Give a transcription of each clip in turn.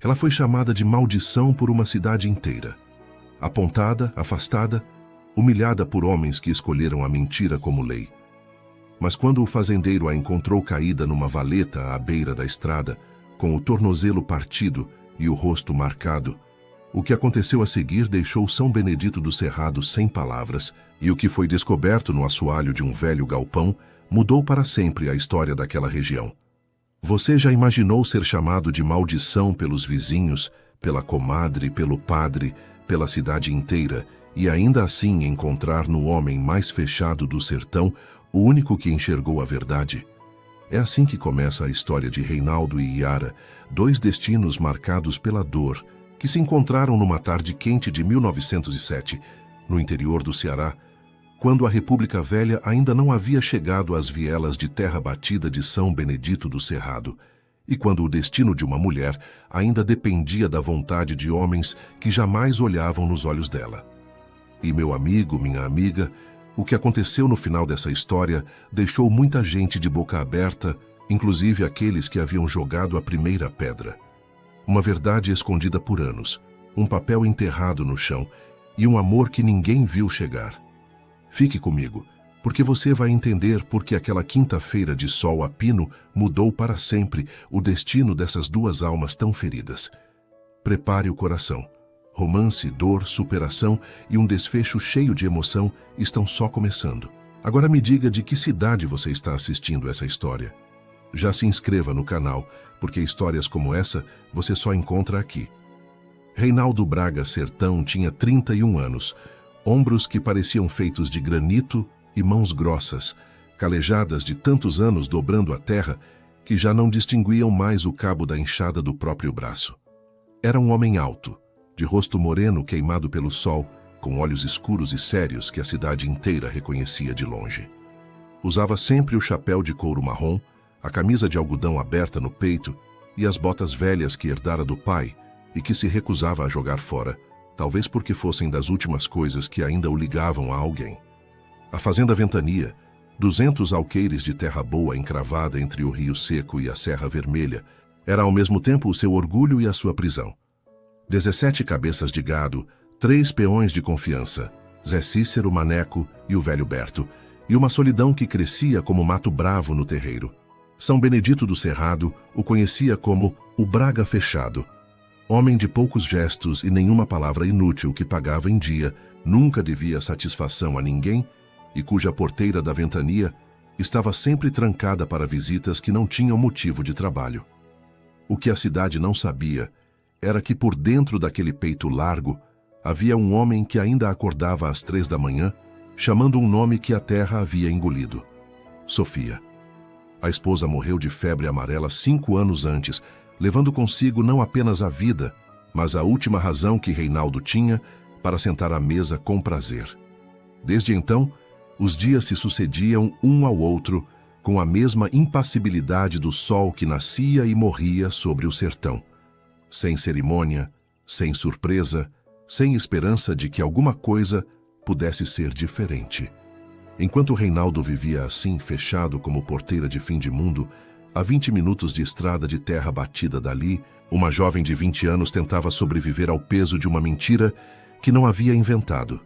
Ela foi chamada de maldição por uma cidade inteira. Apontada, afastada, humilhada por homens que escolheram a mentira como lei. Mas quando o fazendeiro a encontrou caída numa valeta à beira da estrada, com o tornozelo partido e o rosto marcado, o que aconteceu a seguir deixou São Benedito do Cerrado sem palavras, e o que foi descoberto no assoalho de um velho galpão mudou para sempre a história daquela região. Você já imaginou ser chamado de maldição pelos vizinhos, pela comadre, pelo padre, pela cidade inteira, e ainda assim encontrar no homem mais fechado do sertão o único que enxergou a verdade? É assim que começa a história de Reinaldo e Yara, dois destinos marcados pela dor, que se encontraram numa tarde quente de 1907, no interior do Ceará, quando a República Velha ainda não havia chegado às vielas de terra batida de São Benedito do Cerrado, e quando o destino de uma mulher ainda dependia da vontade de homens que jamais olhavam nos olhos dela. E meu amigo, minha amiga, o que aconteceu no final dessa história deixou muita gente de boca aberta, inclusive aqueles que haviam jogado a primeira pedra. Uma verdade escondida por anos, um papel enterrado no chão e um amor que ninguém viu chegar. Fique comigo, porque você vai entender por que aquela quinta-feira de sol a pino mudou para sempre o destino dessas duas almas tão feridas. Prepare o coração. Romance, dor, superação e um desfecho cheio de emoção estão só começando. Agora me diga de que cidade você está assistindo essa história. Já se inscreva no canal, porque histórias como essa você só encontra aqui. Reinaldo Braga Sertão tinha 31 anos, ombros que pareciam feitos de granito e mãos grossas, calejadas de tantos anos dobrando a terra, que já não distinguiam mais o cabo da enxada do próprio braço. Era um homem alto, de rosto moreno queimado pelo sol, com olhos escuros e sérios que a cidade inteira reconhecia de longe. Usava sempre o chapéu de couro marrom, a camisa de algodão aberta no peito e as botas velhas que herdara do pai e que se recusava a jogar fora, talvez porque fossem das últimas coisas que ainda o ligavam a alguém. A fazenda Ventania, 200 alqueires de terra boa encravada entre o Rio Seco e a Serra Vermelha, era ao mesmo tempo o seu orgulho e a sua prisão. 17 cabeças de gado, 3 peões de confiança, Zé Cícero, Maneco e o velho Berto, e uma solidão que crescia como mato bravo no terreiro. São Benedito do Cerrado o conhecia como o Braga Fechado, homem de poucos gestos e nenhuma palavra inútil que pagava em dia, nunca devia satisfação a ninguém e cuja porteira da ventania estava sempre trancada para visitas que não tinham motivo de trabalho. O que a cidade não sabia era que por dentro daquele peito largo havia um homem que ainda acordava às 3 da manhã, chamando um nome que a terra havia engolido: Sofia. A esposa morreu de febre amarela 5 anos antes, levando consigo não apenas a vida, mas a última razão que Reinaldo tinha para sentar à mesa com prazer. Desde então, os dias se sucediam um ao outro, com a mesma impassibilidade do sol que nascia e morria sobre o sertão. Sem cerimônia, sem surpresa, sem esperança de que alguma coisa pudesse ser diferente. Enquanto Reinaldo vivia assim, fechado como porteira de fim de mundo, a 20 minutos de estrada de terra batida dali, uma jovem de 20 anos tentava sobreviver ao peso de uma mentira que não havia inventado.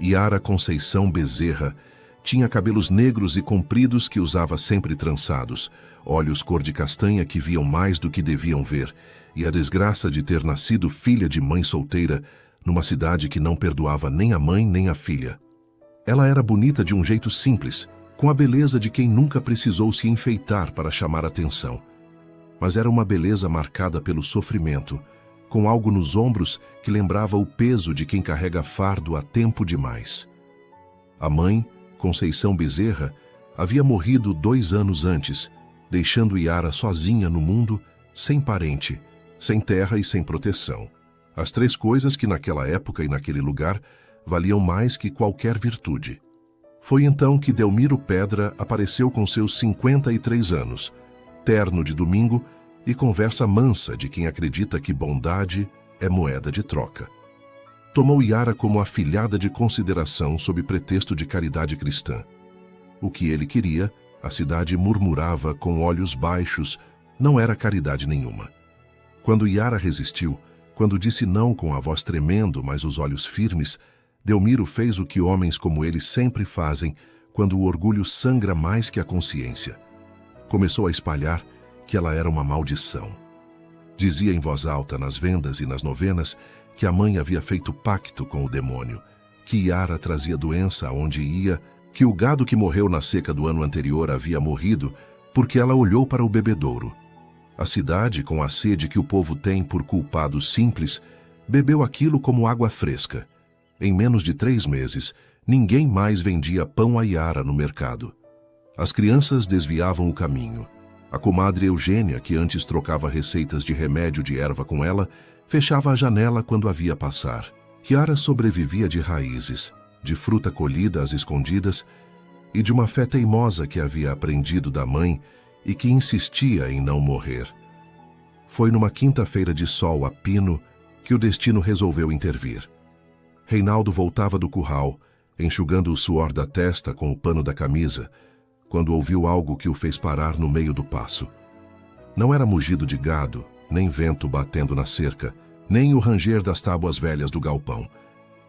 Yara Conceição Bezerra tinha cabelos negros e compridos que usava sempre trançados, olhos cor de castanha que viam mais do que deviam ver, e a desgraça de ter nascido filha de mãe solteira numa cidade que não perdoava nem a mãe nem a filha. Ela era bonita de um jeito simples, com a beleza de quem nunca precisou se enfeitar para chamar atenção. Mas era uma beleza marcada pelo sofrimento, com algo nos ombros que lembrava o peso de quem carrega fardo há tempo demais. A mãe, Conceição Bezerra, havia morrido 2 anos antes, deixando Yara sozinha no mundo, sem parente, sem terra e sem proteção. As 3 coisas que naquela época e naquele lugar valiam mais que qualquer virtude. Foi então que Delmiro Pedra apareceu com seus 53 anos, terno de domingo e conversa mansa de quem acredita que bondade é moeda de troca. Tomou Yara como afilhada de consideração sob pretexto de caridade cristã. O que ele queria, a cidade murmurava com olhos baixos, não era caridade nenhuma. Quando Yara resistiu, quando disse não com a voz tremendo, mas os olhos firmes, Delmiro fez o que homens como ele sempre fazem quando o orgulho sangra mais que a consciência. Começou a espalhar que ela era uma maldição. Dizia em voz alta nas vendas e nas novenas que a mãe havia feito pacto com o demônio, que Yara trazia doença aonde ia, que o gado que morreu na seca do ano anterior havia morrido porque ela olhou para o bebedouro. A cidade, com a sede que o povo tem por culpados simples, bebeu aquilo como água fresca. Em menos de 3 meses, ninguém mais vendia pão a Yara no mercado. As crianças desviavam o caminho. A comadre Eugênia, que antes trocava receitas de remédio de erva com ela, fechava a janela quando a via passar. Yara sobrevivia de raízes, de fruta colhida às escondidas e de uma fé teimosa que havia aprendido da mãe e que insistia em não morrer. Foi numa quinta-feira de sol a pino que o destino resolveu intervir. Reinaldo voltava do curral, enxugando o suor da testa com o pano da camisa, quando ouviu algo que o fez parar no meio do passo. Não era mugido de gado, nem vento batendo na cerca, nem o ranger das tábuas velhas do galpão.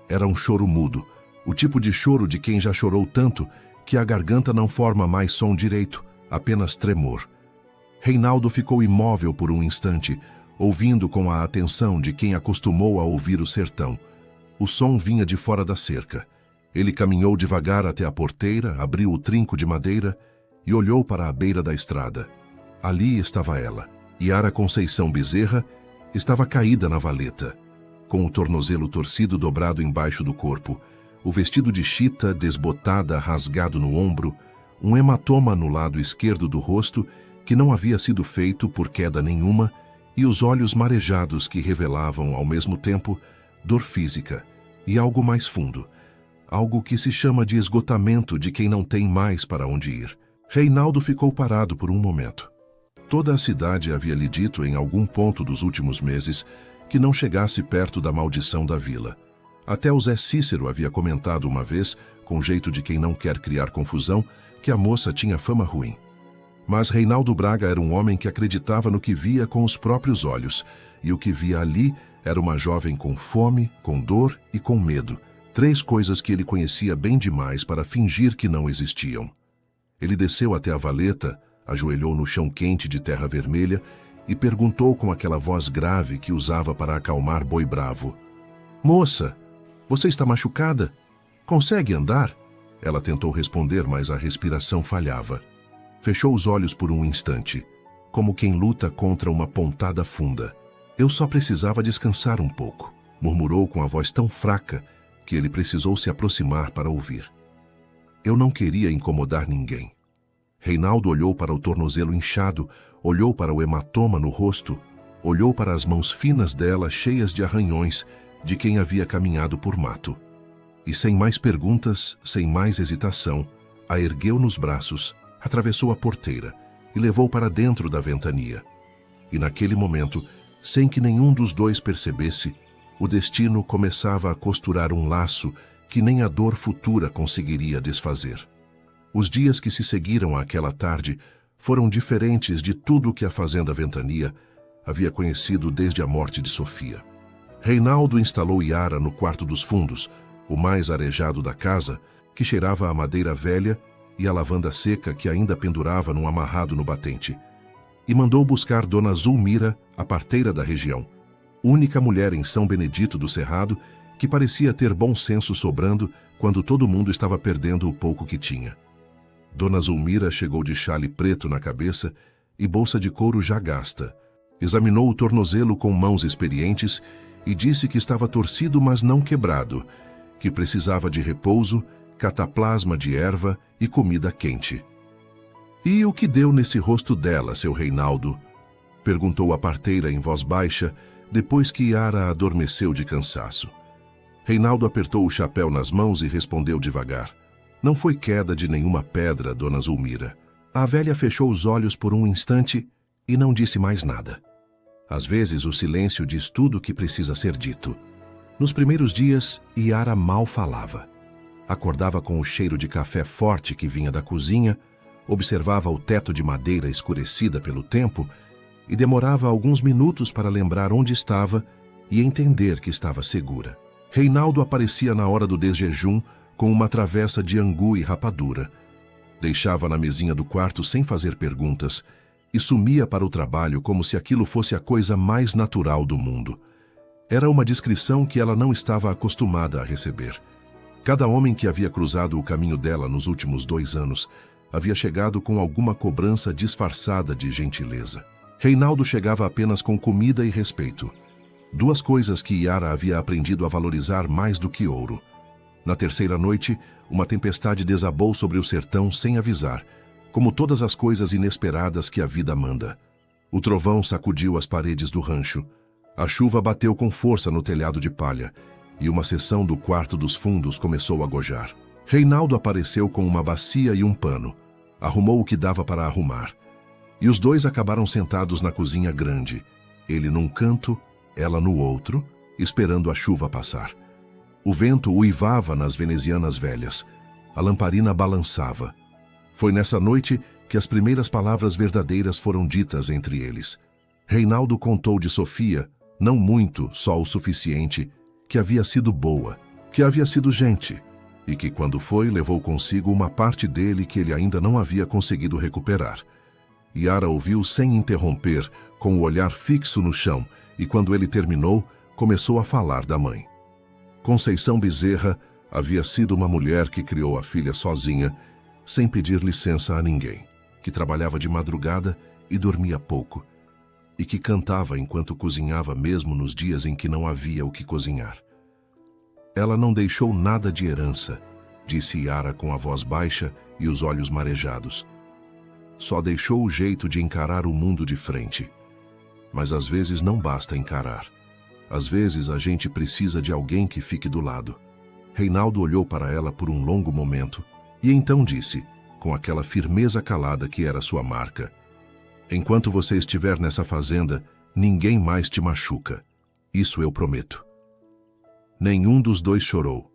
Era um choro mudo, o tipo de choro de quem já chorou tanto que a garganta não forma mais som direito, apenas tremor. Reinaldo ficou imóvel por um instante, ouvindo com a atenção de quem acostumou a ouvir o sertão. O som vinha de fora da cerca. Ele caminhou devagar até a porteira, abriu o trinco de madeira e olhou para a beira da estrada. Ali estava ela. Yara Conceição Bezerra estava caída na valeta, com o tornozelo torcido dobrado embaixo do corpo, o vestido de chita desbotada rasgado no ombro, um hematoma no lado esquerdo do rosto que não havia sido feito por queda nenhuma e os olhos marejados que revelavam, ao mesmo tempo, dor física e algo mais fundo, algo que se chama de esgotamento de quem não tem mais para onde ir. Reinaldo ficou parado por um momento. Toda a cidade havia lhe dito em algum ponto dos últimos meses que não chegasse perto da maldição da vila. Até o Zé Cícero havia comentado uma vez, com jeito de quem não quer criar confusão, que a moça tinha fama ruim. Mas Reinaldo Braga era um homem que acreditava no que via com os próprios olhos, e o que via ali era uma jovem com fome, com dor e com medo, 3 coisas que ele conhecia bem demais para fingir que não existiam. Ele desceu até a valeta, ajoelhou no chão quente de terra vermelha e perguntou com aquela voz grave que usava para acalmar Boi Bravo: "Moça, você está machucada? Consegue andar?" Ela tentou responder, mas a respiração falhava. Fechou os olhos por um instante, como quem luta contra uma pontada funda. "Eu só precisava descansar um pouco", murmurou com a voz tão fraca que ele precisou se aproximar para ouvir. "Eu não queria incomodar ninguém." Reinaldo olhou para o tornozelo inchado, olhou para o hematoma no rosto, olhou para as mãos finas dela cheias de arranhões de quem havia caminhado por mato. E sem mais perguntas, sem mais hesitação, a ergueu nos braços, atravessou a porteira e levou para dentro da ventania. E naquele momento, sem que nenhum dos dois percebesse, o destino começava a costurar um laço que nem a dor futura conseguiria desfazer. Os dias que se seguiram àquela tarde foram diferentes de tudo que a Fazenda Ventania havia conhecido desde a morte de Sofia. Reinaldo instalou Yara no quarto dos fundos, o mais arejado da casa, que cheirava a madeira velha e a lavanda seca que ainda pendurava num amarrado no batente, e mandou buscar Dona Zulmira, a parteira da região, única mulher em São Benedito do Cerrado que parecia ter bom senso sobrando quando todo mundo estava perdendo o pouco que tinha. Dona Zulmira chegou de chale preto na cabeça e bolsa de couro já gasta. Examinou o tornozelo com mãos experientes e disse que estava torcido, mas não quebrado, que precisava de repouso, cataplasma de erva e comida quente. "E o que deu nesse rosto dela, seu Reinaldo?" perguntou a parteira em voz baixa, depois que Yara adormeceu de cansaço. Reinaldo apertou o chapéu nas mãos e respondeu devagar: "Não foi queda de nenhuma pedra, Dona Zulmira." A velha fechou os olhos por um instante e não disse mais nada. Às vezes o silêncio diz tudo o que precisa ser dito. Nos primeiros dias, Yara mal falava. Acordava com o cheiro de café forte que vinha da cozinha, observava o teto de madeira escurecida pelo tempo e demorava alguns minutos para lembrar onde estava e entender que estava segura. Reinaldo aparecia na hora do desjejum com uma travessa de angu e rapadura. Deixava na mesinha do quarto sem fazer perguntas e sumia para o trabalho como se aquilo fosse a coisa mais natural do mundo. Era uma descrição que ela não estava acostumada a receber. Cada homem que havia cruzado o caminho dela nos últimos 2 anos havia chegado com alguma cobrança disfarçada de gentileza. Reinaldo chegava apenas com comida e respeito. 2 coisas que Yara havia aprendido a valorizar mais do que ouro. Na terceira noite, uma tempestade desabou sobre o sertão sem avisar, como todas as coisas inesperadas que a vida manda. O trovão sacudiu as paredes do rancho. A chuva bateu com força no telhado de palha, e uma seção do quarto dos fundos começou a gojar. Reinaldo apareceu com uma bacia e um pano. Arrumou o que dava para arrumar. E os 2 acabaram sentados na cozinha grande, ele num canto, ela no outro, esperando a chuva passar. O vento uivava nas venezianas velhas. A lamparina balançava. Foi nessa noite que as primeiras palavras verdadeiras foram ditas entre eles. Reinaldo contou de Sofia, não muito, só o suficiente, que havia sido boa, que havia sido gente, e que quando foi, levou consigo uma parte dele que ele ainda não havia conseguido recuperar. Yara ouviu sem interromper, com o olhar fixo no chão, e quando ele terminou, começou a falar da mãe. Conceição Bezerra havia sido uma mulher que criou a filha sozinha, sem pedir licença a ninguém, que trabalhava de madrugada e dormia pouco, e que cantava enquanto cozinhava mesmo nos dias em que não havia o que cozinhar. Ela não deixou nada de herança, disse Yara com a voz baixa e os olhos marejados. Só deixou o jeito de encarar o mundo de frente. Mas às vezes não basta encarar. Às vezes a gente precisa de alguém que fique do lado. Reinaldo olhou para ela por um longo momento e então disse, com aquela firmeza calada que era sua marca: enquanto você estiver nessa fazenda, ninguém mais te machuca. Isso eu prometo. Nenhum dos 2 chorou.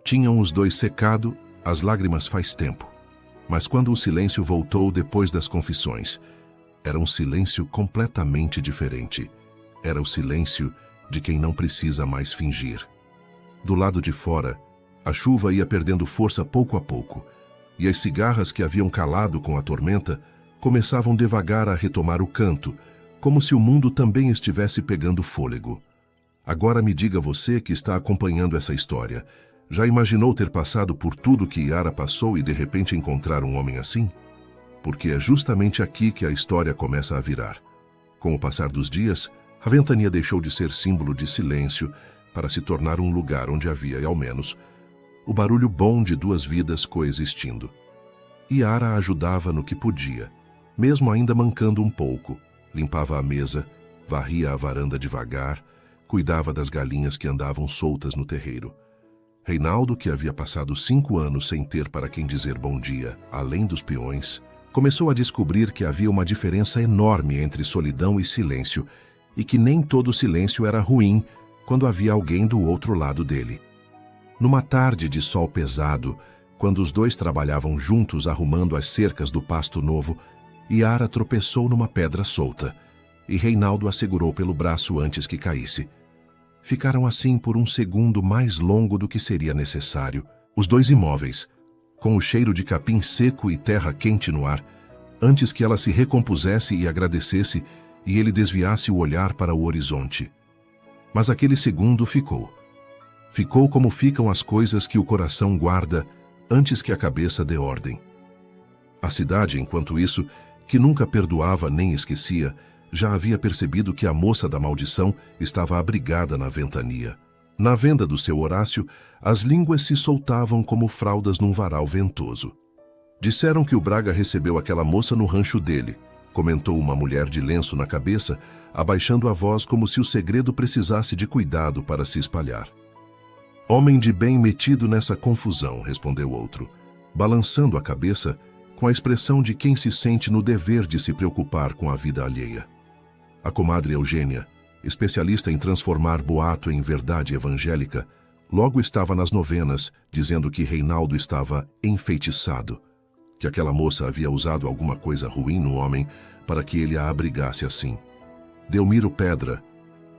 Tinham os 2 secado as lágrimas faz tempo. Mas quando o silêncio voltou depois das confissões, era um silêncio completamente diferente. Era o silêncio de quem não precisa mais fingir. Do lado de fora, a chuva ia perdendo força pouco a pouco, e as cigarras que haviam calado com a tormenta começavam devagar a retomar o canto, como se o mundo também estivesse pegando fôlego. Agora me diga você que está acompanhando essa história, já imaginou ter passado por tudo que Yara passou e de repente encontrar um homem assim? Porque é justamente aqui que a história começa a virar. Com o passar dos dias, a ventania deixou de ser símbolo de silêncio para se tornar um lugar onde havia, ao menos, o barulho bom de 2 vidas coexistindo. Yara ajudava no que podia, mesmo ainda mancando um pouco. Limpava a mesa, varria a varanda devagar, cuidava das galinhas que andavam soltas no terreiro. Reinaldo, que havia passado 5 anos sem ter para quem dizer bom dia, além dos peões, começou a descobrir que havia uma diferença enorme entre solidão e silêncio, e que nem todo silêncio era ruim quando havia alguém do outro lado dele. Numa tarde de sol pesado, quando os 2 trabalhavam juntos arrumando as cercas do pasto novo, Yara tropeçou numa pedra solta, e Reinaldo a segurou pelo braço antes que caísse. Ficaram assim por um segundo mais longo do que seria necessário, os 2 imóveis, com o cheiro de capim seco e terra quente no ar, antes que ela se recompusesse e agradecesse e ele desviasse o olhar para o horizonte. Mas aquele segundo ficou. Ficou como ficam as coisas que o coração guarda antes que a cabeça dê ordem. A cidade, enquanto isso, que nunca perdoava nem esquecia, já havia percebido que a moça da maldição estava abrigada na ventania. Na venda do seu Horácio, as línguas se soltavam como fraldas num varal ventoso. Disseram que o Braga recebeu aquela moça no rancho dele, comentou uma mulher de lenço na cabeça, abaixando a voz como se o segredo precisasse de cuidado para se espalhar. Homem de bem metido nessa confusão, respondeu outro, balançando a cabeça com a expressão de quem se sente no dever de se preocupar com a vida alheia. A comadre Eugênia, especialista em transformar boato em verdade evangélica, logo estava nas novenas, dizendo que Reinaldo estava enfeitiçado, que aquela moça havia usado alguma coisa ruim no homem para que ele a abrigasse assim. Delmiro Pedra,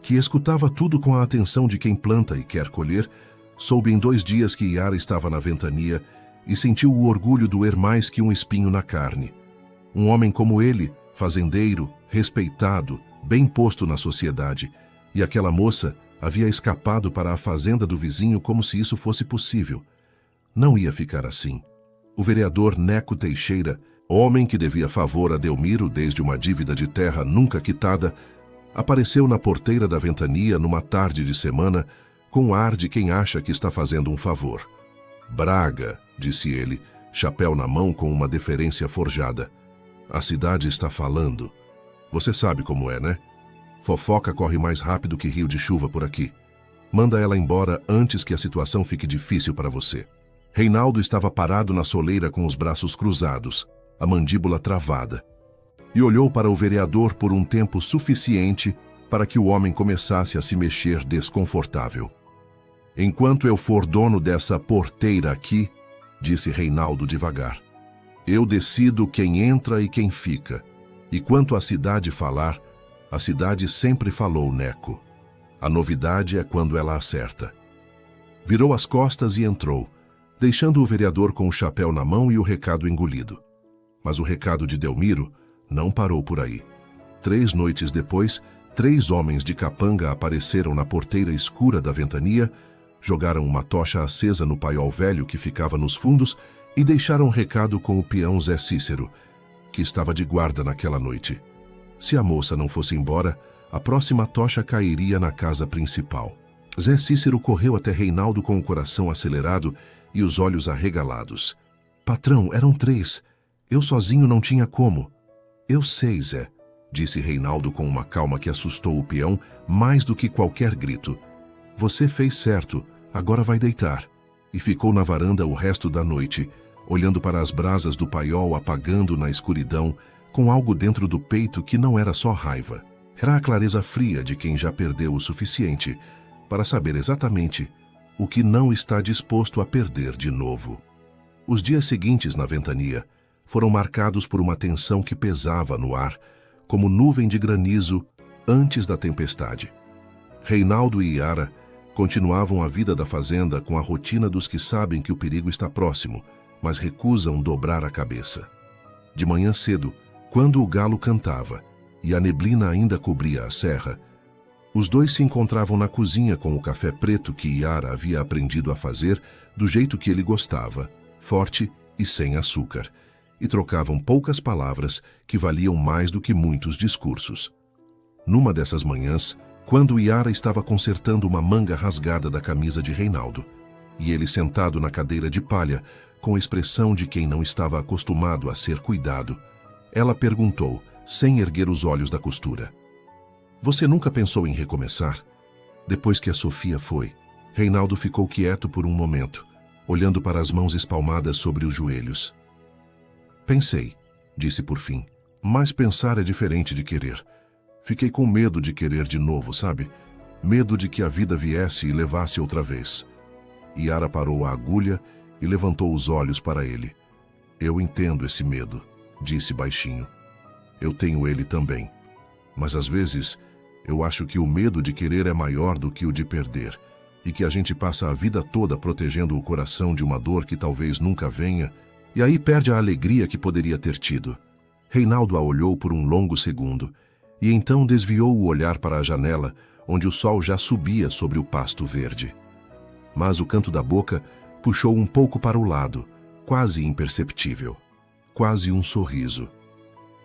que escutava tudo com a atenção de quem planta e quer colher, soube em 2 dias que Iara estava na ventania e sentiu o orgulho doer mais que um espinho na carne. Um homem como ele, fazendeiro, respeitado, bem posto na sociedade, e aquela moça havia escapado para a fazenda do vizinho como se isso fosse possível. Não ia ficar assim. O vereador Neco Teixeira, homem que devia favor a Delmiro desde uma dívida de terra nunca quitada, apareceu na porteira da ventania numa tarde de semana com o ar de quem acha que está fazendo um favor. Braga, disse ele, chapéu na mão com uma deferência forjada. A cidade está falando. Você sabe como é, né? Fofoca corre mais rápido que rio de chuva por aqui. Manda ela embora antes que a situação fique difícil para você. Reinaldo estava parado na soleira com os braços cruzados, a mandíbula travada, e olhou para o vereador por um tempo suficiente para que o homem começasse a se mexer desconfortável. Enquanto eu for dono dessa porteira aqui, disse Reinaldo devagar, eu decido quem entra e quem fica. E quanto à cidade falar, a cidade sempre falou, Neco. A novidade é quando ela acerta. Virou as costas e entrou, deixando o vereador com o chapéu na mão e o recado engolido. Mas o recado de Delmiro não parou por aí. 3 noites depois, 3 homens de capanga apareceram na porteira escura da ventania, jogaram uma tocha acesa no paiol velho que ficava nos fundos e deixaram recado com o peão Zé Cícero, que estava de guarda naquela noite. Se a moça não fosse embora, a próxima tocha cairia na casa principal. Zé Cícero correu até Reinaldo com o coração acelerado e os olhos arregalados. Patrão, eram 3. Eu sozinho não tinha como. Eu sei, Zé, disse Reinaldo com uma calma que assustou o peão mais do que qualquer grito. Você fez certo, agora vai deitar. E ficou na varanda o resto da noite, olhando para as brasas do paiol apagando na escuridão, com algo dentro do peito que não era só raiva. Era a clareza fria de quem já perdeu o suficiente para saber exatamente o que não está disposto a perder de novo. Os dias seguintes na ventania foram marcados por uma tensão que pesava no ar, como nuvem de granizo antes da tempestade. Reinaldo e Iara continuavam a vida da fazenda com a rotina dos que sabem que o perigo está próximo, mas recusam dobrar a cabeça. De manhã cedo, quando o galo cantava e a neblina ainda cobria a serra, os 2 se encontravam na cozinha com o café preto que Iara havia aprendido a fazer do jeito que ele gostava, forte e sem açúcar, e trocavam poucas palavras que valiam mais do que muitos discursos. Numa dessas manhãs, quando Iara estava consertando uma manga rasgada da camisa de Reinaldo, e ele sentado na cadeira de palha, com a expressão de quem não estava acostumado a ser cuidado, ela perguntou, sem erguer os olhos da costura. Você nunca pensou em recomeçar? Depois que a Sofia foi, Reinaldo ficou quieto por um momento, olhando para as mãos espalmadas sobre os joelhos. Pensei, disse por fim, mas pensar é diferente de querer. Fiquei com medo de querer de novo, sabe? Medo de que a vida viesse e levasse outra vez. Iara parou a agulha e levantou os olhos para ele. Eu entendo esse medo, disse baixinho. Eu tenho ele também. Mas às vezes, eu acho que o medo de querer é maior do que o de perder, e que a gente passa a vida toda protegendo o coração de uma dor que talvez nunca venha, e aí perde a alegria que poderia ter tido. Reinaldo a olhou por um longo segundo, e então desviou o olhar para a janela, onde o sol já subia sobre o pasto verde. Mas o canto da boca puxou um pouco para o lado, quase imperceptível, quase um sorriso.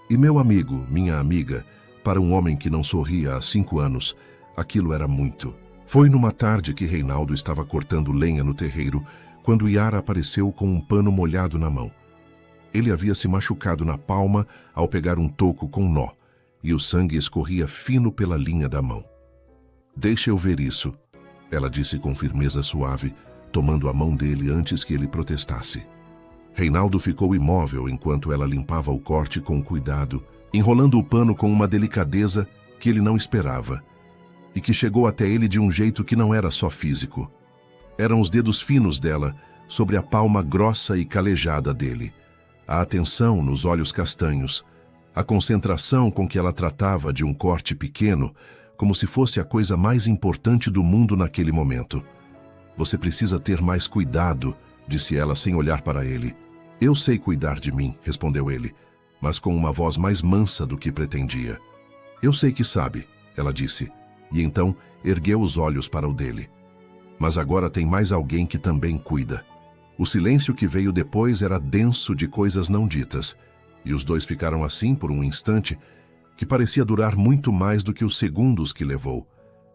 E meu amigo, minha amiga, para um homem que não sorria há 5 anos, aquilo era muito. Foi numa tarde que Reinaldo estava cortando lenha no terreiro, quando Iara apareceu com um pano molhado na mão. Ele havia se machucado na palma ao pegar um toco com nó, e o sangue escorria fino pela linha da mão. Deixa eu ver isso, ela disse com firmeza suave, tomando a mão dele antes que ele protestasse. Reinaldo ficou imóvel enquanto ela limpava o corte com cuidado, enrolando o pano com uma delicadeza que ele não esperava, e que chegou até ele de um jeito que não era só físico. Eram os dedos finos dela sobre a palma grossa e calejada dele, a atenção nos olhos castanhos, A concentração com que ela tratava de um corte pequeno, como se fosse a coisa mais importante do mundo naquele momento. Você precisa ter mais cuidado, disse ela sem olhar para ele. Eu sei cuidar de mim, respondeu ele, mas com uma voz mais mansa do que pretendia. Eu sei que sabe, ela disse, e então ergueu os olhos para o dele. Mas agora tem mais alguém que também cuida. O silêncio que veio depois era denso de coisas não ditas, e os dois ficaram assim por um instante que parecia durar muito mais do que os segundos que levou,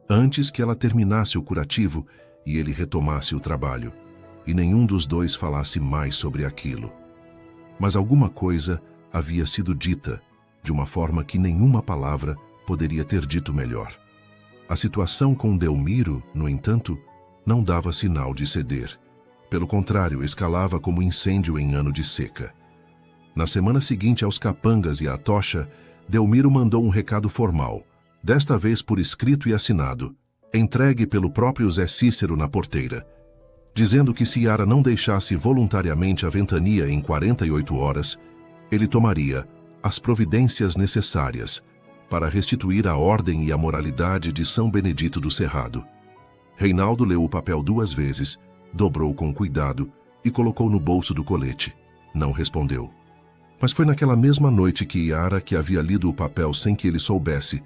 antes que ela terminasse o curativo e ele retomasse o trabalho, e nenhum dos dois falasse mais sobre aquilo. Mas alguma coisa havia sido dita, de uma forma que nenhuma palavra poderia ter dito melhor. A situação com Delmiro, no entanto, não dava sinal de ceder. Pelo contrário, escalava como incêndio em ano de seca. Na semana seguinte aos capangas e à tocha, Delmiro mandou um recado formal, desta vez por escrito e assinado, entregue pelo próprio Zé Cícero na porteira, dizendo que se Yara não deixasse voluntariamente a ventania em 48 horas, ele tomaria as providências necessárias para restituir a ordem e a moralidade de São Benedito do Cerrado. Reinaldo leu o papel 2 vezes, dobrou com cuidado e colocou no bolso do colete. Não respondeu. Mas foi naquela mesma noite que Yara, que havia lido o papel sem que ele soubesse,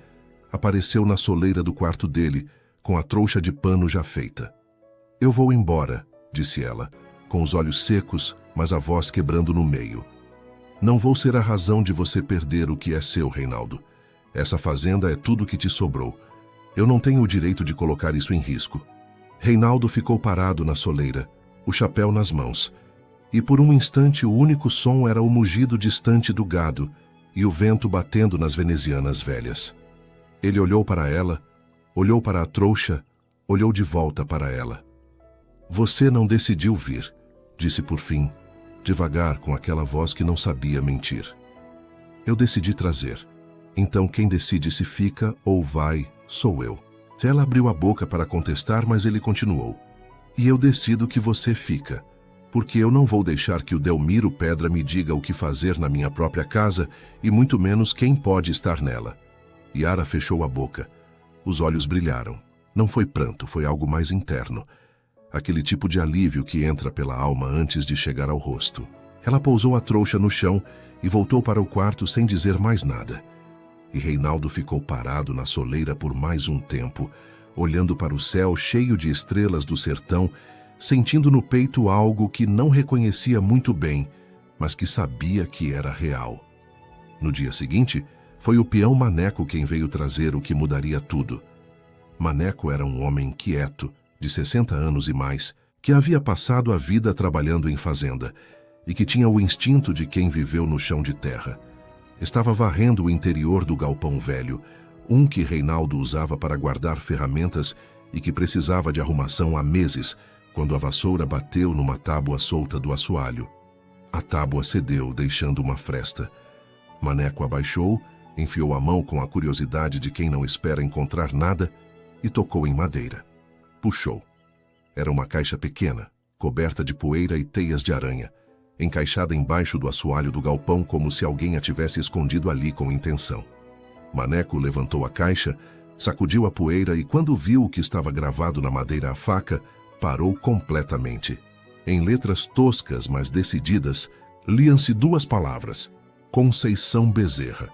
apareceu na soleira do quarto dele, com a trouxa de pano já feita. Eu vou embora, disse ela, com os olhos secos, mas a voz quebrando no meio. Não vou ser a razão de você perder o que é seu, Reinaldo. Essa fazenda é tudo que te sobrou. Eu não tenho o direito de colocar isso em risco. Reinaldo ficou parado na soleira, o chapéu nas mãos, e por um instante o único som era o mugido distante do gado e o vento batendo nas venezianas velhas. Ele olhou para ela, olhou para a trouxa, olhou de volta para ela. Você não decidiu vir, disse por fim, devagar com aquela voz que não sabia mentir. Eu decidi trazer. Então quem decide se fica ou vai sou eu. Ela abriu a boca para contestar, mas ele continuou. E eu decido que você fica, porque eu não vou deixar que o Delmiro Pedra me diga o que fazer na minha própria casa e muito menos quem pode estar nela. Yara fechou a boca. Os olhos brilharam. Não foi pranto, foi algo mais interno. Aquele tipo de alívio que entra pela alma antes de chegar ao rosto. Ela pousou a trouxa no chão e voltou para o quarto sem dizer mais nada. E Reinaldo ficou parado na soleira por mais um tempo, olhando para o céu cheio de estrelas do sertão, sentindo no peito algo que não reconhecia muito bem, mas que sabia que era real. No dia seguinte, foi o peão Maneco quem veio trazer o que mudaria tudo. Maneco era um homem quieto, de 60 anos e mais, que havia passado a vida trabalhando em fazenda e que tinha o instinto de quem viveu no chão de terra. Estava varrendo o interior do galpão velho, um que Reinaldo usava para guardar ferramentas e que precisava de arrumação há meses, quando a vassoura bateu numa tábua solta do assoalho. A tábua cedeu, deixando uma fresta. Maneco abaixou, enfiou a mão com a curiosidade de quem não espera encontrar nada e tocou em madeira. Puxou. Era uma caixa pequena, coberta de poeira e teias de aranha, encaixada embaixo do assoalho do galpão como se alguém a tivesse escondido ali com intenção. Maneco levantou a caixa, sacudiu a poeira e quando viu o que estava gravado na madeira à faca, parou completamente. Em letras toscas, mas decididas, liam-se 2 palavras: Conceição Bezerra.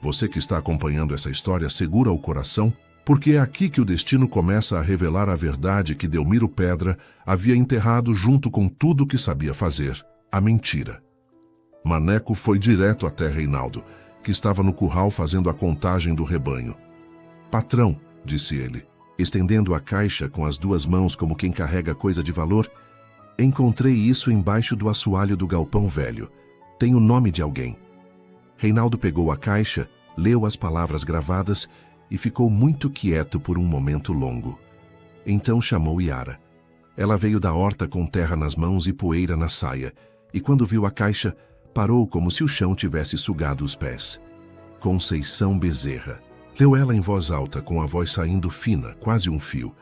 Você que está acompanhando essa história segura o coração, porque é aqui que o destino começa a revelar a verdade que Delmiro Pedra havia enterrado junto com tudo que sabia fazer. A mentira. Maneco foi direto até Reinaldo, que estava no curral fazendo a contagem do rebanho. Patrão, disse ele, estendendo a caixa com as 2 mãos como quem carrega coisa de valor, encontrei isso embaixo do assoalho do galpão velho. Tem o nome de alguém. Reinaldo pegou a caixa, leu as palavras gravadas e ficou muito quieto por um momento longo. Então chamou Yara. Ela veio da horta com terra nas mãos e poeira na saia, e quando viu a caixa, parou como se o chão tivesse sugado os pés. Conceição Bezerra. Leu ela em voz alta, com a voz saindo fina, quase um fio.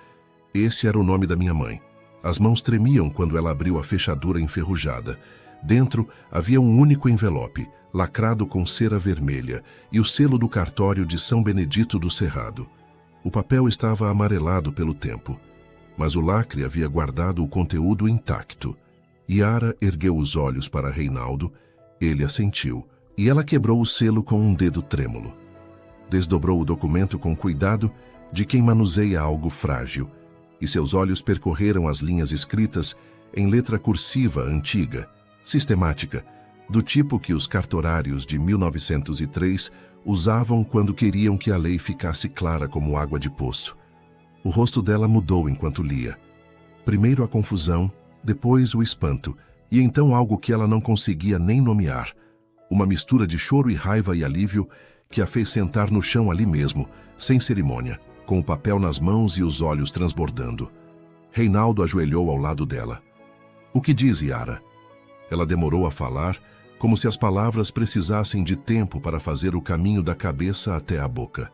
Esse era o nome da minha mãe. As mãos tremiam quando ela abriu a fechadura enferrujada. Dentro havia um único envelope, lacrado com cera vermelha, e o selo do cartório de São Benedito do Cerrado. O papel estava amarelado pelo tempo, mas o lacre havia guardado o conteúdo intacto. Yara ergueu os olhos para Reinaldo, ele assentiu, e ela quebrou o selo com um dedo trêmulo. Desdobrou o documento com cuidado de quem manuseia algo frágil, e seus olhos percorreram as linhas escritas em letra cursiva antiga, sistemática, do tipo que os cartorários de 1903 usavam quando queriam que a lei ficasse clara como água de poço. O rosto dela mudou enquanto lia. Primeiro a confusão, depois o espanto, e então algo que ela não conseguia nem nomear. Uma mistura de choro e raiva e alívio que a fez sentar no chão ali mesmo, sem cerimônia, com o papel nas mãos e os olhos transbordando. Reinaldo ajoelhou ao lado dela. "O que diz, Yara?" Ela demorou a falar, como se as palavras precisassem de tempo para fazer o caminho da cabeça até a boca.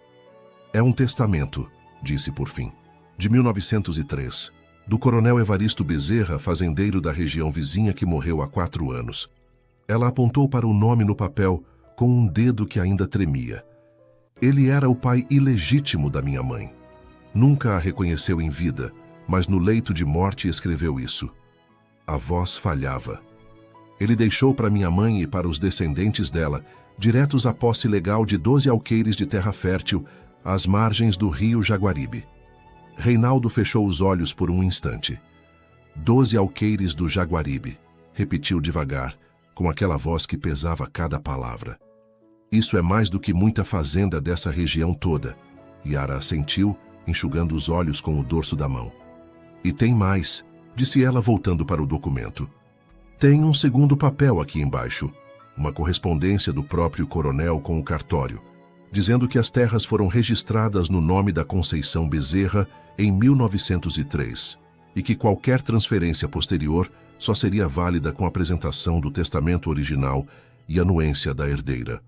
"É um testamento", disse por fim. "De 1903, do coronel Evaristo Bezerra, fazendeiro da região vizinha que morreu há 4 anos. Ela apontou para o nome no papel com um dedo que ainda tremia. "Ele era o pai ilegítimo da minha mãe. Nunca a reconheceu em vida, mas no leito de morte escreveu isso. A voz falhava. Ele deixou para minha mãe e para os descendentes dela, diretos a posse legal de 12 alqueires de terra fértil, às margens do rio Jaguaribe." Reinaldo fechou os olhos por um instante. 12 alqueires do Jaguaribe, repetiu devagar, com aquela voz que pesava cada palavra. "Isso é mais do que muita fazenda dessa região toda." Yara assentiu, enxugando os olhos com o dorso da mão. "E tem mais", disse ela voltando para o documento. "Tem um segundo papel aqui embaixo, uma correspondência do próprio coronel com o cartório, dizendo que as terras foram registradas no nome da Conceição Bezerra em 1903 e que qualquer transferência posterior só seria válida com a apresentação do testamento original e anuência da herdeira."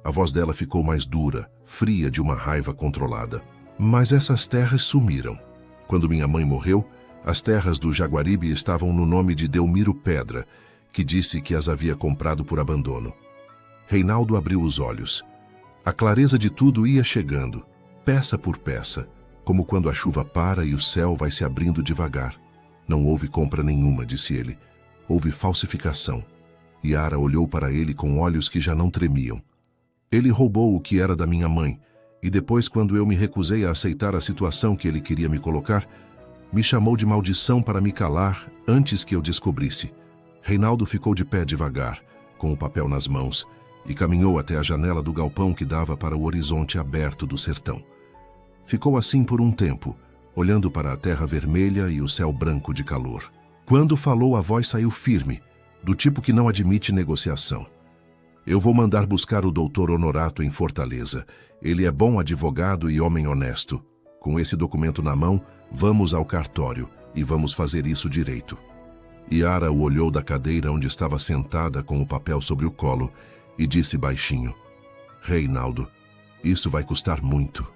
A voz dela ficou mais dura, fria de uma raiva controlada. "Mas essas terras sumiram. Quando minha mãe morreu, as terras do Jaguaribe estavam no nome de Delmiro Pedra, que disse que as havia comprado por abandono." Reinaldo abriu os olhos. A clareza de tudo ia chegando, peça por peça, como quando a chuva para e o céu vai se abrindo devagar. "Não houve compra nenhuma", disse ele. "Houve falsificação." Yara olhou para ele com olhos que já não tremiam. "Ele roubou o que era da minha mãe, e depois, quando eu me recusei a aceitar a situação que ele queria me colocar, me chamou de maldição para me calar antes que eu descobrisse." Reinaldo ficou de pé devagar, com o papel nas mãos, e caminhou até a janela do galpão que dava para o horizonte aberto do sertão. Ficou assim por um tempo, olhando para a terra vermelha e o céu branco de calor. Quando falou, a voz saiu firme, do tipo que não admite negociação. "Eu vou mandar buscar o doutor Honorato em Fortaleza. Ele é bom advogado e homem honesto. Com esse documento na mão, vamos ao cartório e vamos fazer isso direito." Yara o olhou da cadeira onde estava sentada com o papel sobre o colo e disse baixinho: "Reinaldo, isso vai custar muito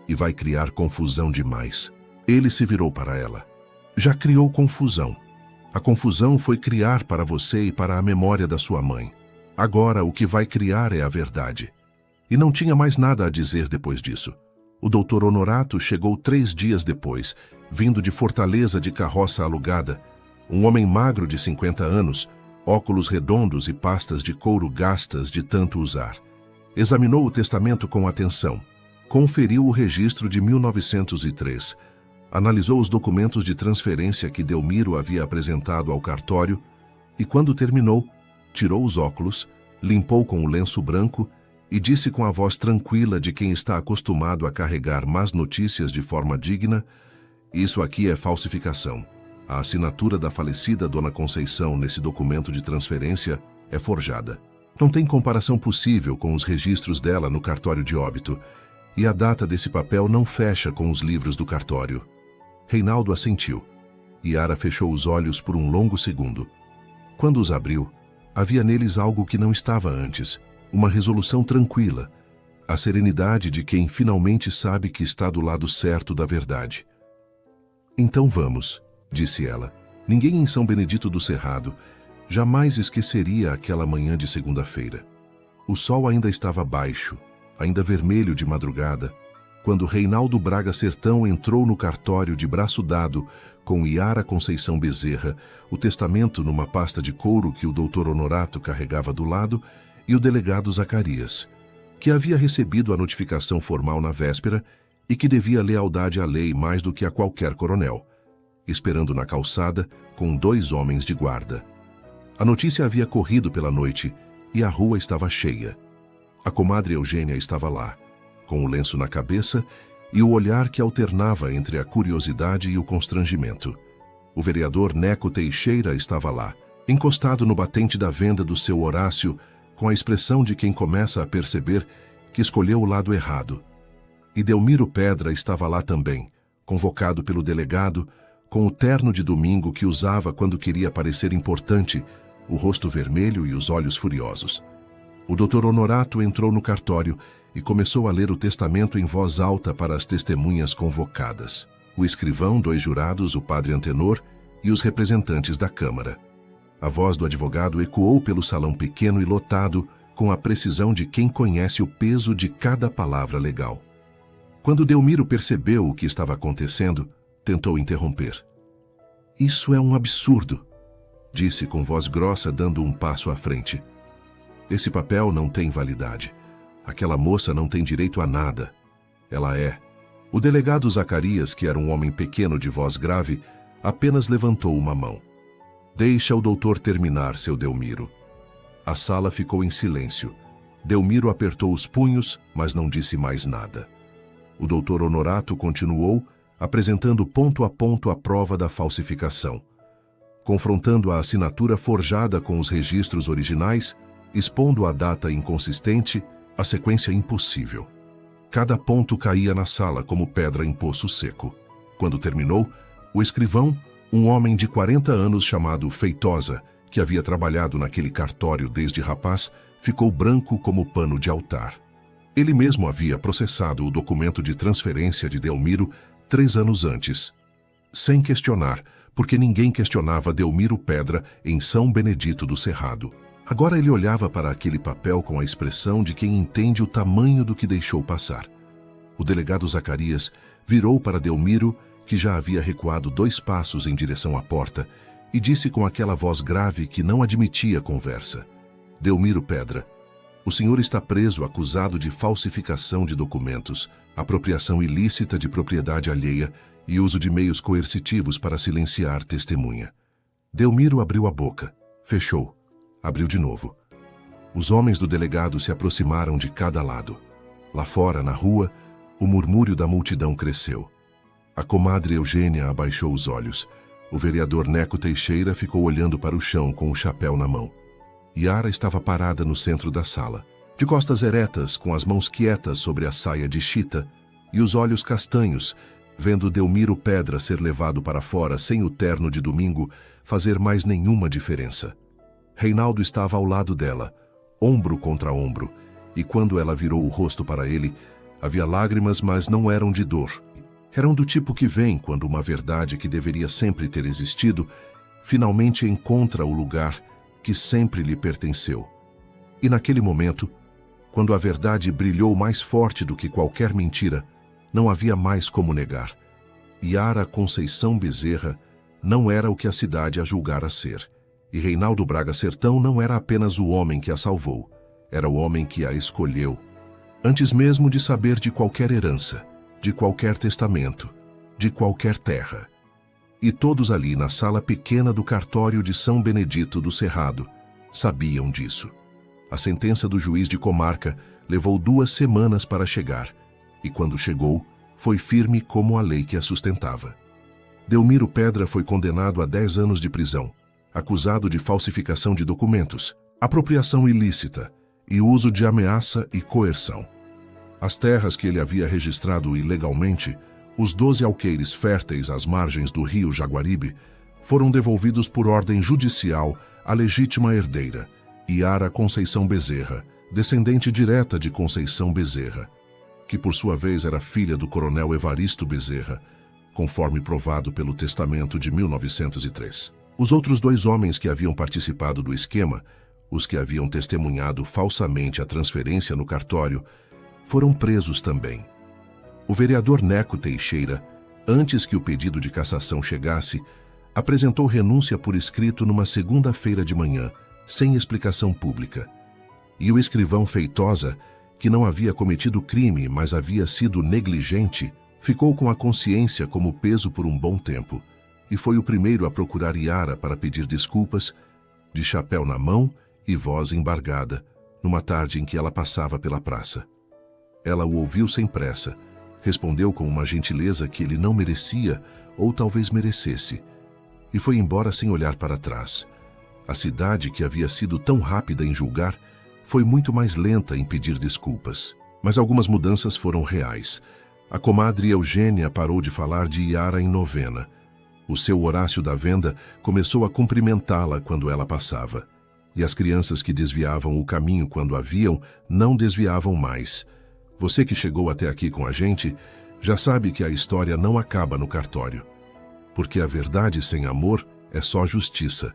e vai criar confusão demais." Ele se virou para ela. "Já criou confusão. A confusão foi criar para você e para a memória da sua mãe. Agora o que vai criar é a verdade." E não tinha mais nada a dizer depois disso. O doutor Honorato chegou 3 dias depois, vindo de Fortaleza de carroça alugada. Um homem magro de 50 anos, óculos redondos e pastas de couro gastas de tanto usar. Examinou o testamento com atenção. Conferiu o registro de 1903. Analisou os documentos de transferência que Delmiro havia apresentado ao cartório e, quando terminou, tirou os óculos, limpou com o lenço branco e disse com a voz tranquila de quem está acostumado a carregar más notícias de forma digna: "Isso aqui é falsificação. A assinatura da falecida Dona Conceição nesse documento de transferência é forjada. Não tem comparação possível com os registros dela no cartório de óbito, e a data desse papel não fecha com os livros do cartório." Reinaldo assentiu. Yara fechou os olhos por um longo segundo. Quando os abriu, havia neles algo que não estava antes, uma resolução tranquila, a serenidade de quem finalmente sabe que está do lado certo da verdade. "Então vamos", disse ela. Ninguém em São Benedito do Cerrado jamais esqueceria aquela manhã de segunda-feira. O sol ainda estava baixo, ainda vermelho de madrugada, quando Reinaldo Braga Sertão entrou no cartório de braço dado com Yara Conceição Bezerra, o testamento numa pasta de couro que o doutor Honorato carregava do lado e o delegado Zacarias, que havia recebido a notificação formal na véspera e que devia lealdade à lei mais do que a qualquer coronel, esperando na calçada com 2 homens de guarda. A notícia havia corrido pela noite e a rua estava cheia. A comadre Eugênia estava lá, com o lenço na cabeça e o olhar que alternava entre a curiosidade e o constrangimento. O vereador Neco Teixeira estava lá, encostado no batente da venda do seu Horácio, com a expressão de quem começa a perceber que escolheu o lado errado. E Delmiro Pedra estava lá também, convocado pelo delegado, com o terno de domingo que usava quando queria parecer importante, o rosto vermelho e os olhos furiosos. O doutor Honorato entrou no cartório e começou a ler o testamento em voz alta para as testemunhas convocadas. O escrivão, 2 jurados, o padre Antenor e os representantes da Câmara. A voz do advogado ecoou pelo salão pequeno e lotado com a precisão de quem conhece o peso de cada palavra legal. Quando Delmiro percebeu o que estava acontecendo, tentou interromper. "Isso é um absurdo", disse com voz grossa, dando um passo à frente. "Esse papel não tem validade. Aquela moça não tem direito a nada. Ela é." O delegado Zacarias, que era um homem pequeno de voz grave, apenas levantou uma mão. "Deixa o doutor terminar, seu Delmiro." A sala ficou em silêncio. Delmiro apertou os punhos, mas não disse mais nada. O doutor Honorato continuou, apresentando ponto a ponto a prova da falsificação, confrontando a assinatura forjada com os registros originais, expondo a data inconsistente, a sequência impossível. Cada ponto caía na sala como pedra em poço seco. Quando terminou, o escrivão, um homem de 40 anos chamado Feitosa, que havia trabalhado naquele cartório desde rapaz, ficou branco como pano de altar. Ele mesmo havia processado o documento de transferência de Delmiro 3 anos antes, sem questionar, porque ninguém questionava Delmiro Pedra em São Benedito do Cerrado. Agora ele olhava para aquele papel com a expressão de quem entende o tamanho do que deixou passar. O delegado Zacarias virou para Delmiro, que já havia recuado 2 passos em direção à porta, e disse com aquela voz grave que não admitia conversa: "Delmiro Pedra, o senhor está preso acusado de falsificação de documentos, apropriação ilícita de propriedade alheia e uso de meios coercitivos para silenciar testemunha." Delmiro abriu a boca, fechou, abriu de novo. Os homens do delegado se aproximaram de cada lado. Lá fora, na rua, o murmúrio da multidão cresceu. A comadre Eugênia abaixou os olhos. O vereador Neco Teixeira ficou olhando para o chão com o chapéu na mão. Yara estava parada no centro da sala, de costas eretas, com as mãos quietas sobre a saia de chita e os olhos castanhos, vendo Delmiro Pedra ser levado para fora sem o terno de domingo fazer mais nenhuma diferença. Reinaldo estava ao lado dela, ombro contra ombro, e quando ela virou o rosto para ele, havia lágrimas, mas não eram de dor. Eram do tipo que vem quando uma verdade que deveria sempre ter existido, finalmente encontra o lugar que sempre lhe pertenceu. E naquele momento, quando a verdade brilhou mais forte do que qualquer mentira, não havia mais como negar. Yara Conceição Bezerra não era o que a cidade a julgara ser. E Reinaldo Braga Sertão não era apenas o homem que a salvou, era o homem que a escolheu, antes mesmo de saber de qualquer herança, de qualquer testamento, de qualquer terra. E todos ali na sala pequena do cartório de São Benedito do Cerrado sabiam disso. A sentença do juiz de comarca levou 2 semanas para chegar, e quando chegou, foi firme como a lei que a sustentava. Delmiro Pedra foi condenado a 10 anos de prisão, acusado de falsificação de documentos, apropriação ilícita e uso de ameaça e coerção. As terras que ele havia registrado ilegalmente, os 12 alqueires férteis às margens do rio Jaguaribe, foram devolvidos por ordem judicial à legítima herdeira, Yara Conceição Bezerra, descendente direta de Conceição Bezerra, que por sua vez era filha do coronel Evaristo Bezerra, conforme provado pelo testamento de 1903. Os outros 2 homens que haviam participado do esquema, Os que haviam testemunhado falsamente a transferência no cartório foram presos também. O vereador Neco Teixeira, antes que o pedido de cassação chegasse, apresentou renúncia por escrito numa segunda-feira de manhã, sem explicação pública. E o escrivão Feitosa, que não havia cometido crime, mas havia sido negligente, ficou com a consciência como peso por um bom tempo, e foi o primeiro a procurar Yara para pedir desculpas, de chapéu na mão e voz embargada, numa tarde em que ela passava pela praça. Ela o ouviu sem pressa, respondeu com uma gentileza que ele não merecia ou talvez merecesse, e foi embora sem olhar para trás. A cidade, que havia sido tão rápida em julgar, foi muito mais lenta em pedir desculpas. Mas algumas mudanças foram reais. A comadre Eugênia parou de falar de Yara em novena. O seu Horácio da Venda começou a cumprimentá-la quando ela passava. E as crianças que desviavam o caminho quando a viam, não desviavam mais. Você que chegou até aqui com a gente, já sabe que a história não acaba no cartório. Porque a verdade sem amor é só justiça.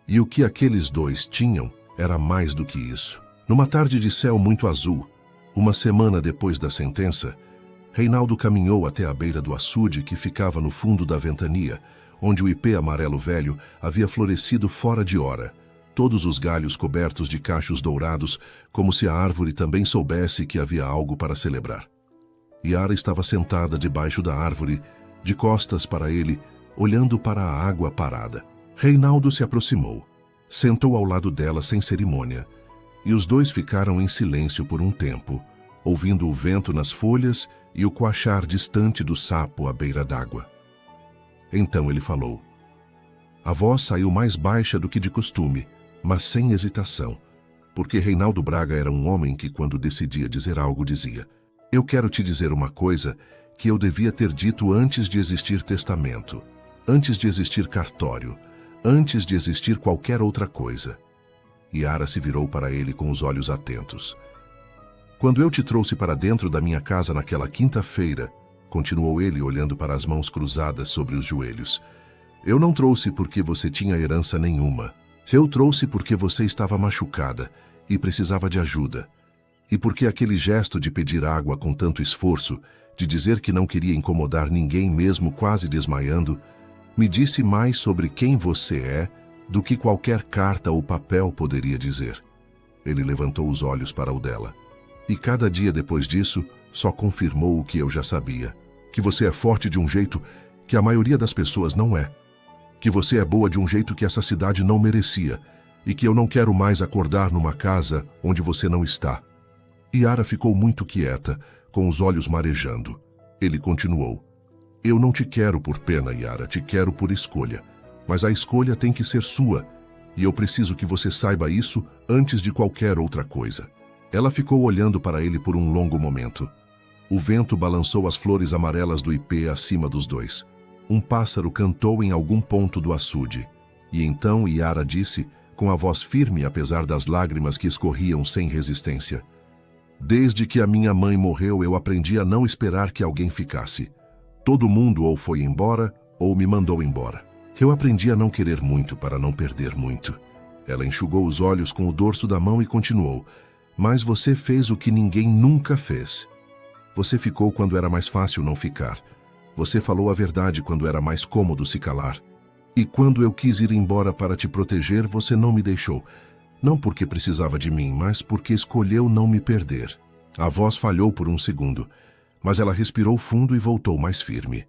E o que aqueles dois tinham era mais do que isso. Numa tarde de céu muito azul, uma semana depois da sentença, Reinaldo caminhou até a beira do açude que ficava no fundo da ventania, onde o ipê amarelo velho havia florescido fora de hora, todos os galhos cobertos de cachos dourados, como se a árvore também soubesse que havia algo para celebrar. Yara estava sentada debaixo da árvore, de costas para ele, olhando para a água parada. Reinaldo se aproximou, sentou ao lado dela sem cerimônia, e os dois ficaram em silêncio por um tempo, ouvindo o vento nas folhas e o coachar distante do sapo à beira d'água. Então ele falou. A voz saiu mais baixa do que de costume, mas sem hesitação, porque Reinaldo Braga era um homem que, quando decidia dizer algo, dizia: eu quero te dizer uma coisa que eu devia ter dito antes de existir testamento, antes de existir cartório, antes de existir qualquer outra coisa. Yara se virou para ele com os olhos atentos. Quando eu te trouxe para dentro da minha casa naquela quinta-feira, continuou ele olhando para as mãos cruzadas sobre os joelhos, eu não trouxe porque você tinha herança nenhuma. Eu trouxe porque você estava machucada e precisava de ajuda. E porque aquele gesto de pedir água com tanto esforço, de dizer que não queria incomodar ninguém mesmo quase desmaiando, me disse mais sobre quem você é do que qualquer carta ou papel poderia dizer. Ele levantou os olhos para o dela. E cada dia depois disso, só confirmou o que eu já sabia. Que você é forte de um jeito que a maioria das pessoas não é. Que você é boa de um jeito que essa cidade não merecia. E que eu não quero mais acordar numa casa onde você não está. Yara ficou muito quieta, com os olhos marejando. Ele continuou. Eu não te quero por pena, Yara, te quero por escolha. Mas a escolha tem que ser sua, e eu preciso que você saiba isso antes de qualquer outra coisa. Ela ficou olhando para ele por um longo momento. O vento balançou as flores amarelas do ipê acima dos dois. Um pássaro cantou em algum ponto do açude. E então Yara disse, com a voz firme apesar das lágrimas que escorriam sem resistência: desde que a minha mãe morreu, eu aprendi a não esperar que alguém ficasse. Todo mundo ou foi embora, ou me mandou embora. Eu aprendi a não querer muito para não perder muito. Ela enxugou os olhos com o dorso da mão e continuou. Mas você fez o que ninguém nunca fez. Você ficou quando era mais fácil não ficar. Você falou a verdade quando era mais cômodo se calar. E quando eu quis ir embora para te proteger, você não me deixou. Não porque precisava de mim, mas porque escolheu não me perder. A voz falhou por um segundo, mas ela respirou fundo e voltou mais firme.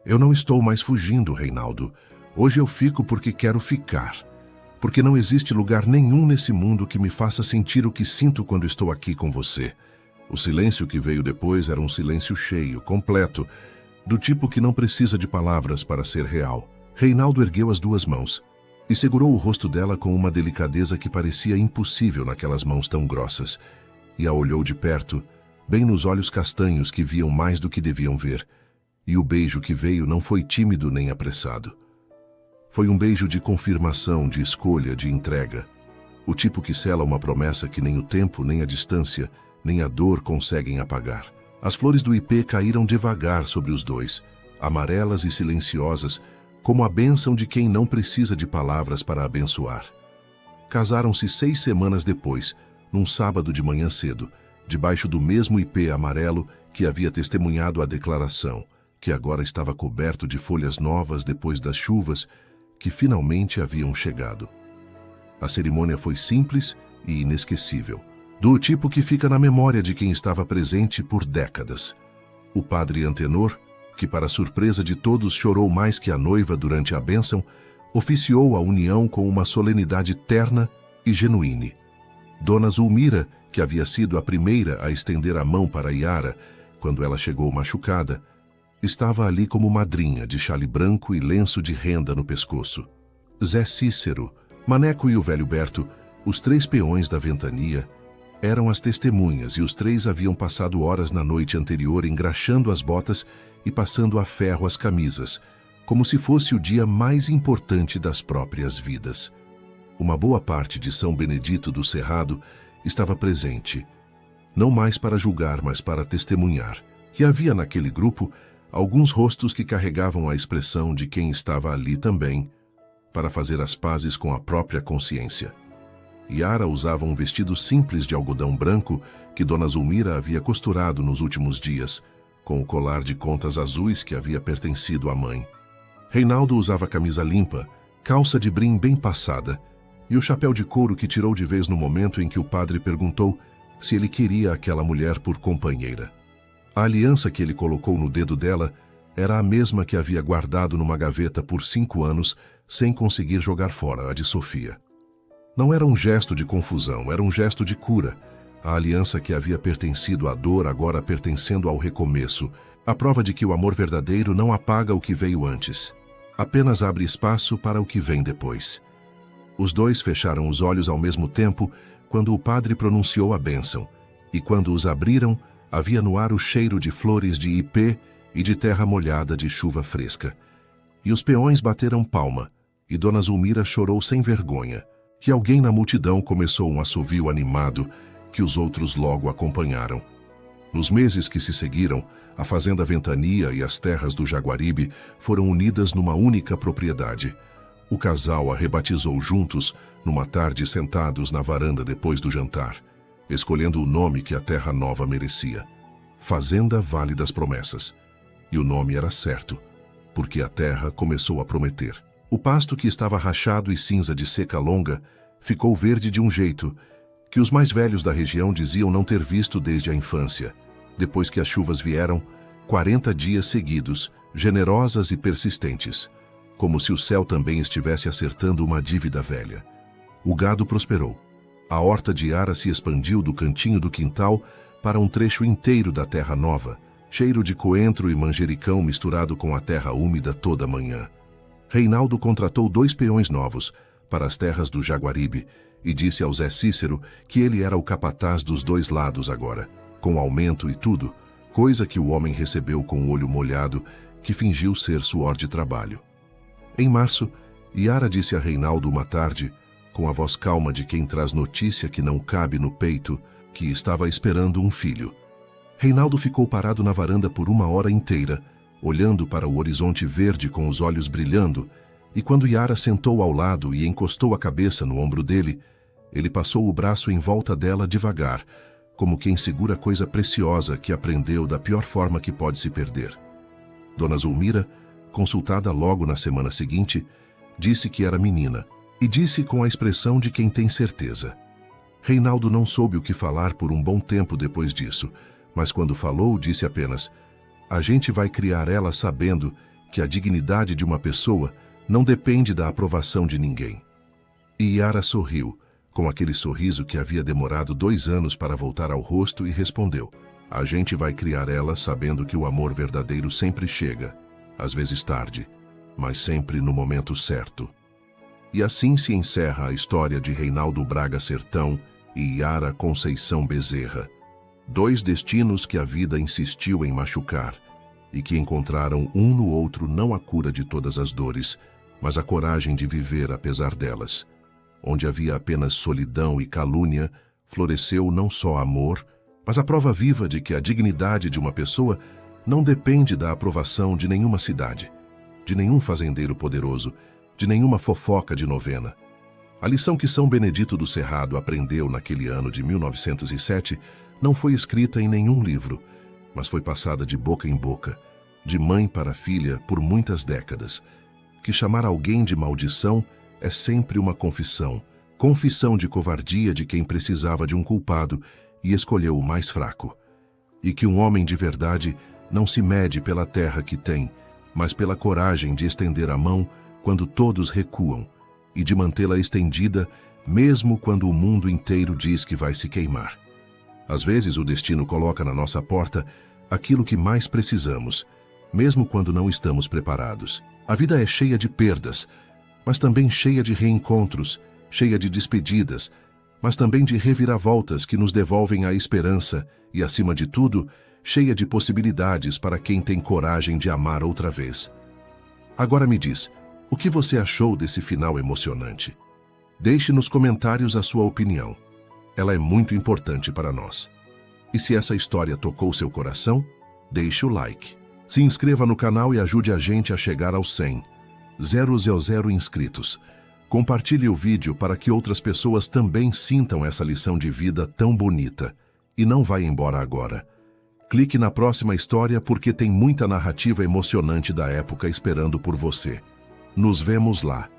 Eu não estou mais fugindo, Reinaldo. Hoje eu fico porque quero ficar. Porque não existe lugar nenhum nesse mundo que me faça sentir o que sinto quando estou aqui com você. O silêncio que veio depois era um silêncio cheio, completo, do tipo que não precisa de palavras para ser real. Reinaldo ergueu as duas mãos e segurou o rosto dela com uma delicadeza que parecia impossível naquelas mãos tão grossas, e a olhou de perto, bem nos olhos castanhos que viam mais do que deviam ver, e o beijo que veio não foi tímido nem apressado. Foi um beijo de confirmação, de escolha, de entrega. O tipo que sela uma promessa que nem o tempo, nem a distância, nem a dor conseguem apagar. As flores do ipê caíram devagar sobre os dois, amarelas e silenciosas, como a bênção de quem não precisa de palavras para abençoar. Casaram-se 6 semanas depois, num sábado de manhã cedo, debaixo do mesmo ipê amarelo que havia testemunhado a declaração, que agora estava coberto de folhas novas depois das chuvas que finalmente haviam chegado. A cerimônia foi simples e inesquecível, do tipo que fica na memória de quem estava presente por décadas. O padre Antenor, que para surpresa de todos chorou mais que a noiva durante a bênção, oficiou a união com uma solenidade terna e genuíne. Dona Zulmira, que havia sido a primeira a estender a mão para Yara quando ela chegou machucada, estava ali como madrinha de chale branco e lenço de renda no pescoço. Zé Cícero, Maneco e o velho Berto, os 3 peões da ventania, eram as testemunhas e os 3 haviam passado horas na noite anterior engraxando as botas e passando a ferro as camisas, como se fosse o dia mais importante das próprias vidas. Uma boa parte de São Benedito do Cerrado estava presente, não mais para julgar, mas para testemunhar. E havia naquele grupo alguns rostos que carregavam a expressão de quem estava ali também, para fazer as pazes com a própria consciência. Yara usava um vestido simples de algodão branco que Dona Zulmira havia costurado nos últimos dias, com o colar de contas azuis que havia pertencido à mãe. Reinaldo usava camisa limpa, calça de brim bem passada e o chapéu de couro que tirou de vez no momento em que o padre perguntou se ele queria aquela mulher por companheira. A aliança que ele colocou no dedo dela era a mesma que havia guardado numa gaveta por 5 anos sem conseguir jogar fora, a de Sofia. Não era um gesto de confusão, era um gesto de cura. A aliança que havia pertencido à dor agora pertencendo ao recomeço, a prova de que o amor verdadeiro não apaga o que veio antes, apenas abre espaço para o que vem depois. Os 2 fecharam os olhos ao mesmo tempo quando o padre pronunciou a bênção, e quando os abriram, havia no ar o cheiro de flores de ipê e de terra molhada de chuva fresca. E os peões bateram palma, e Dona Zulmira chorou sem vergonha, e alguém na multidão começou um assovio animado que os outros logo acompanharam. Nos meses que se seguiram, a fazenda Ventania e as terras do Jaguaribe foram unidas numa única propriedade. O casal a rebatizou juntos, numa tarde sentados na varanda depois do jantar, escolhendo o nome que a terra nova merecia. Fazenda Vale das Promessas. E o nome era certo, porque a terra começou a prometer. O pasto que estava rachado e cinza de seca longa ficou verde de um jeito que os mais velhos da região diziam não ter visto desde a infância, depois que as chuvas vieram 40 dias seguidos, generosas e persistentes, como se o céu também estivesse acertando uma dívida velha. O gado prosperou. A horta de Yara se expandiu do cantinho do quintal para um trecho inteiro da terra nova, cheiro de coentro e manjericão misturado com a terra úmida toda manhã. Reinaldo contratou 2 peões novos para as terras do Jaguaribe e disse ao Zé Cícero que ele era o capataz dos 2 lados agora, com aumento e tudo, coisa que o homem recebeu com o olho molhado, que fingiu ser suor de trabalho. Em março, Yara disse a Reinaldo uma tarde, com a voz calma de quem traz notícia que não cabe no peito, que estava esperando um filho. Reinaldo ficou parado na varanda por 1 hora inteira, olhando para o horizonte verde com os olhos brilhando, e quando Yara sentou ao lado e encostou a cabeça no ombro dele, ele passou o braço em volta dela devagar, como quem segura coisa preciosa que aprendeu da pior forma que pode se perder. Dona Zulmira, consultada logo na semana seguinte, disse que era menina, e disse com a expressão de quem tem certeza. Reinaldo não soube o que falar por um bom tempo depois disso, mas quando falou, disse apenas: "A gente vai criar ela sabendo que a dignidade de uma pessoa não depende da aprovação de ninguém." E Yara sorriu, com aquele sorriso que havia demorado 2 anos para voltar ao rosto, e respondeu: "A gente vai criar ela sabendo que o amor verdadeiro sempre chega, às vezes tarde, mas sempre no momento certo." E assim se encerra a história de Reinaldo Braga Sertão e Yara Conceição Bezerra, 2 destinos que a vida insistiu em machucar e que encontraram um no outro não a cura de todas as dores, mas a coragem de viver apesar delas. Onde havia apenas solidão e calúnia, floresceu não só amor, mas a prova viva de que a dignidade de uma pessoa não depende da aprovação de nenhuma cidade, de nenhum fazendeiro poderoso, de nenhuma fofoca de novena. A lição que São Benedito do Cerrado aprendeu naquele ano de 1907 não foi escrita em nenhum livro, mas foi passada de boca em boca, de mãe para filha por muitas décadas, que chamar alguém de maldição é sempre uma confissão de covardia de quem precisava de um culpado e escolheu o mais fraco. E que um homem de verdade não se mede pela terra que tem, mas pela coragem de estender a mão quando todos recuam e de mantê-la estendida mesmo quando o mundo inteiro diz que vai se queimar. Às vezes o destino coloca na nossa porta aquilo que mais precisamos, mesmo quando não estamos preparados. A vida é cheia de perdas, mas também cheia de reencontros, cheia de despedidas, mas também de reviravoltas que nos devolvem a esperança e, acima de tudo, cheia de possibilidades para quem tem coragem de amar outra vez. Agora me diz, o que você achou desse final emocionante? Deixe nos comentários a sua opinião. Ela é muito importante para nós. E se essa história tocou seu coração, deixe o like. Se inscreva no canal e ajude a gente a chegar aos 100 000 inscritos. Compartilhe o vídeo para que outras pessoas também sintam essa lição de vida tão bonita. E não vai embora agora. Clique na próxima história porque tem muita narrativa emocionante da época esperando por você. Nos vemos lá.